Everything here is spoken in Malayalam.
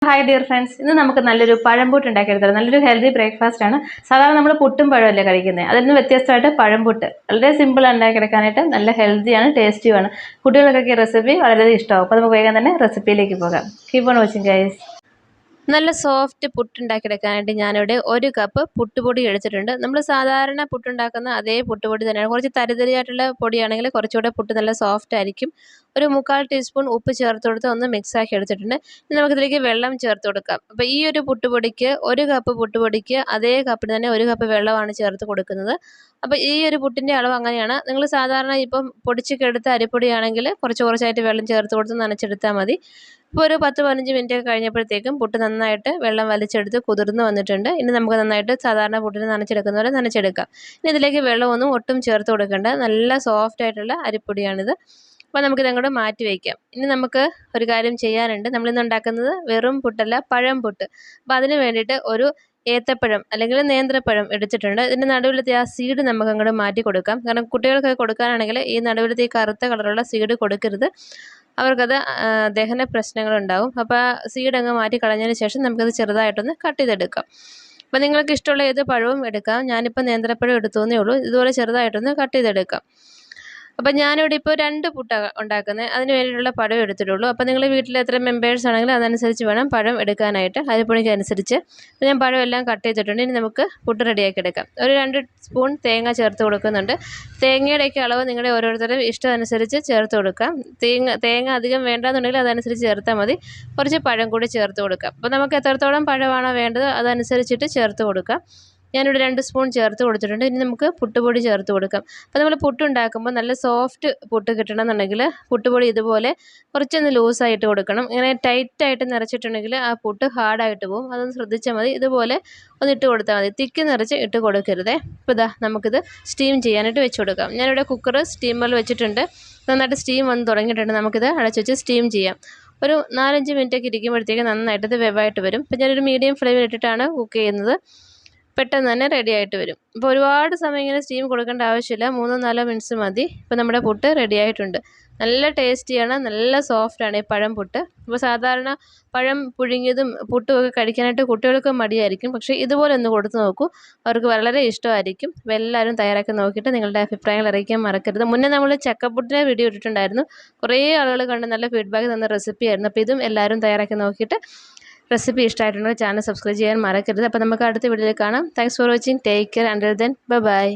ഹായ് ഡിയർ ഫ്രണ്ട്സ്, ഇന്ന് നമുക്ക് നല്ലൊരു പഴംപുട്ട് ഉണ്ടാക്കിയെടുത്തത്. നല്ലൊരു ഹെൽത്തി ബ്രേക്ക്ഫാസ്റ്റ് ആണ്. സാധാരണ നമ്മൾ പുട്ടും പഴമല്ലേ കഴിക്കുന്നത്, അതിൽ നിന്ന് വ്യത്യസ്തമായിട്ട് പഴംപുട്ട് വളരെ സിമ്പിൾ ഉണ്ടാക്കിയെടുക്കാനായിട്ട് നല്ല ഹെൽത്തിയാണ്, ടേസ്റ്റിയുമാണ്. കുട്ടികൾക്കൊക്കെ ഈ റെസിപ്പി വളരെ ഇഷ്ടമാവും. അപ്പോൾ നമുക്ക് വേഗം തന്നെ റെസിപ്പിയിലേക്ക് പോകാം. Keep on watching guys. നല്ല സോഫ്റ്റ് പുട്ടുണ്ടാക്കിയെടുക്കാനായിട്ട് ഞാനിവിടെ 1 കപ്പ് പുട്ടുപൊടി എടുത്തിട്ടുണ്ട്. നമ്മൾ സാധാരണ പുട്ടുണ്ടാക്കുന്ന അതേ പുട്ടുപൊടി തന്നെയാണ്. കുറച്ച് തരിതരിയായിട്ടുള്ള പൊടിയാണെങ്കിൽ കുറച്ചുകൂടെ പുട്ട് നല്ല സോഫ്റ്റ് ആയിരിക്കും. ഒരു 3/4 ടീസ്പൂൺ ഉപ്പ് ചേർത്ത് കൊടുത്ത് ഒന്ന് മിക്സാക്കി എടുത്തിട്ടുണ്ട്. ഇനി നമുക്കിതിലേക്ക് വെള്ളം ചേർത്ത് കൊടുക്കാം. അപ്പോൾ ഈ ഒരു പുട്ടുപൊടിക്ക് 1 കപ്പ് പുട്ടുപൊടിക്ക് അതേ കപ്പിന് തന്നെ 1 കപ്പ് വെള്ളമാണ് ചേർത്ത് കൊടുക്കുന്നത്. അപ്പോൾ ഈ ഒരു പുട്ടിൻ്റെ അളവ് അങ്ങനെയാണ്. നിങ്ങൾ സാധാരണ ഇപ്പം പൊടിച്ചൊക്കെടുത്ത അരിപ്പൊടിയാണെങ്കിൽ കുറച്ചായിട്ട് വെള്ളം ചേർത്ത് കൊടുത്ത് നനച്ചെടുത്താൽ മതി. ഇപ്പോൾ ഒരു 10-15 മിനിറ്റ് ഒക്കെ കഴിഞ്ഞപ്പോഴത്തേക്കും പുട്ട് നന്നായിട്ട് വെള്ളം വലിച്ചെടുത്ത് കുതിർന്ന് വന്നിട്ടുണ്ട്. ഇനി നമുക്ക് നന്നായിട്ട് സാധാരണ പുട്ടിന് നനച്ചെടുക്കുന്ന പോലെ നനച്ചെടുക്കാം. ഇനി ഇതിലേക്ക് വെള്ളമൊന്നും ഒട്ടും ചേർത്ത് കൊടുക്കേണ്ട, നല്ല സോഫ്റ്റ് ആയിട്ടുള്ള അരിപ്പൊടിയാണിത്. അപ്പോൾ നമുക്കിത് അങ്ങോട്ട് മാറ്റി വയ്ക്കാം. ഇനി നമുക്ക് ഒരു കാര്യം ചെയ്യാനുണ്ട്. നമ്മളിന്ന് ഉണ്ടാക്കുന്നത് വെറും പുട്ടല്ല, പഴംപുട്ട്. അപ്പോൾ അതിന് വേണ്ടിയിട്ട് ഒരു ഏത്തപ്പഴം അല്ലെങ്കിൽ നേന്ത്രപ്പഴം എടുത്തിട്ടുണ്ട്. ഇതിൻ്റെ നടുവിലത്തെ ആ സീഡ് നമുക്ക് അങ്ങോട്ട് മാറ്റി കൊടുക്കാം. കാരണം കുട്ടികൾക്ക് കൊടുക്കാനാണെങ്കിൽ ഈ നടുവിലത്തെ ഈ കറുത്ത കളറുള്ള സീഡ് കൊടുക്കരുത്. അവർക്കത് ദഹന പ്രശ്നങ്ങളുണ്ടാവും. അപ്പോൾ ആ സീഡ് അങ്ങ് മാറ്റി കളഞ്ഞതിന് ശേഷം നമുക്കത് ചെറുതായിട്ടൊന്ന് കട്ട് ചെയ്തെടുക്കാം. അപ്പോൾ നിങ്ങൾക്ക് ഇഷ്ടമുള്ള ഏത് പഴവും എടുക്കാം. ഞാനിപ്പോൾ നേന്ത്രപ്പഴം എടുത്തേ ഉള്ളൂ. ഇതുപോലെ ചെറുതായിട്ടൊന്ന് കട്ട് ചെയ്തെടുക്കാം. അപ്പോൾ ഞാനിവിടെ ഇപ്പോൾ 2 പുട്ടാണ് ഉണ്ടാക്കുന്നത്. അതിന് വേണ്ടിയിട്ടുള്ള പഴം എടുത്തിട്ടുള്ളൂ. അപ്പോൾ നിങ്ങൾ വീട്ടിൽ എത്ര മെമ്പേഴ്സ് ആണെങ്കിലും അതനുസരിച്ച് വേണം പഴം എടുക്കാനായിട്ട്, അരിപ്പൊടിക്ക് അനുസരിച്ച്. അപ്പോൾ ഞാൻ പഴം എല്ലാം കട്ട് ചെയ്തിട്ടുണ്ട്. ഇനി നമുക്ക് പുട്ട് റെഡിയാക്കി എടുക്കാം. ഒരു 2 സ്പൂൺ തേങ്ങ ചേർത്ത് കൊടുക്കുന്നുണ്ട്. തേങ്ങയുടെയൊക്കെ അളവ് നിങ്ങളുടെ ഓരോരുത്തരും ഇഷ്ടം അനുസരിച്ച് ചേർത്ത് കൊടുക്കാം. തേങ്ങ അധികം വേണ്ടാന്നുണ്ടെങ്കിൽ അതനുസരിച്ച് ചേർത്താൽ മതി. കുറച്ച് പഴം കൂടി ചേർത്ത് കൊടുക്കാം. അപ്പോൾ നമുക്ക് എത്രത്തോളം പഴമാണോ വേണ്ടത് അതനുസരിച്ചിട്ട് ചേർത്ത് കൊടുക്കാം. ഞാനിവിടെ 2 സ്പൂൺ ചേർത്ത് കൊടുത്തിട്ടുണ്ട്. ഇനി നമുക്ക് പുട്ടുപൊടി ചേർത്ത് കൊടുക്കാം. അപ്പോൾ നമ്മൾ പുട്ടുണ്ടാക്കുമ്പോൾ നല്ല സോഫ്റ്റ് പുട്ട് കിട്ടണമെന്നുണ്ടെങ്കിൽ പുട്ടുപൊടി ഇതുപോലെ കുറച്ചൊന്ന് ലൂസായിട്ട് കൊടുക്കണം. ഇങ്ങനെ ടൈറ്റായിട്ട് നിറച്ചിട്ടുണ്ടെങ്കിൽ ആ പുട്ട് ഹാർഡായിട്ട് പോകും. അതൊന്ന് ശ്രദ്ധിച്ചാൽ മതി. ഇതുപോലെ ഒന്ന് ഇട്ട് കൊടുത്താൽ മതി. തിക്ക് നിറച്ച് ഇട്ട് കൊടുക്കരുതേ. അപ്പോൾ ഇതാ നമുക്കിത് സ്റ്റീം ചെയ്യാനായിട്ട് വെച്ച് കൊടുക്കാം. ഞാനിവിടെ കുക്കർ സ്റ്റീമറിൽ വെച്ചിട്ടുണ്ട്. നന്നായിട്ട് സ്റ്റീം വന്ന് തുടങ്ങിയിട്ടുണ്ട്. നമുക്കിത് അടച്ച് വെച്ച് സ്റ്റീം ചെയ്യാം. ഒരു 4-5 മിനിറ്റൊക്കെ ഇരിക്കുമ്പോഴത്തേക്ക് നന്നായിട്ട് ഇത് വെവായിട്ട് വരും. അപ്പോൾ ഞാനൊരു മീഡിയം ഫ്ലെയിമിൽ ഇട്ടിട്ടാണ് കുക്ക് ചെയ്യുന്നത്. പെട്ടെന്ന് തന്നെ റെഡി ആയിട്ട് വരും. ഇപ്പോൾ ഒരുപാട് സമയം ഇങ്ങനെ സ്റ്റീം കൊടുക്കേണ്ട ആവശ്യമില്ല. 3-4 മിനിറ്റ്സ് മതി. ഇപ്പോൾ നമ്മുടെ പുട്ട് റെഡി ആയിട്ടുണ്ട്. നല്ല ടേസ്റ്റിയാണ്, നല്ല സോഫ്റ്റാണ് ഈ പഴം പുട്ട്. ഇപ്പോൾ സാധാരണ പഴം പുഴുങ്ങിയതും പുട്ടും ഒക്കെ കഴിക്കാനായിട്ട് കുട്ടികൾക്ക് മടിയായിരിക്കും. പക്ഷേ ഇതുപോലെ ഒന്ന് കൊടുത്ത് നോക്കൂ, അവർക്ക് വളരെ ഇഷ്ടമായിരിക്കും. അപ്പോൾ എല്ലാവരും തയ്യാറാക്കി നോക്കിയിട്ട് നിങ്ങളുടെ അഭിപ്രായങ്ങൾ അറിയിക്കാൻ മറക്കരുത്. മുന്നേ നമ്മൾ ചക്കപ്പുട്ടിനെ വീഡിയോ ഇട്ടിട്ടുണ്ടായിരുന്നു. കുറേ ആളുകൾ കണ്ട് നല്ല ഫീഡ്ബാക്ക് തന്ന റെസിപ്പിയായിരുന്നു. അപ്പോൾ ഇതും എല്ലാവരും തയ്യാറാക്കി നോക്കിയിട്ട് റെസിപ്പി ഇഷ്ടമായിട്ടുണ്ടെങ്കിൽ ചാനൽ സബ്സ്ക്രൈബ് ചെയ്യാൻ മറക്കരുത്. അപ്പോൾ നമുക്ക് അടുത്ത വീഡിയോയിൽ കാണാം. Thanks for watching. Take care. Until then bye.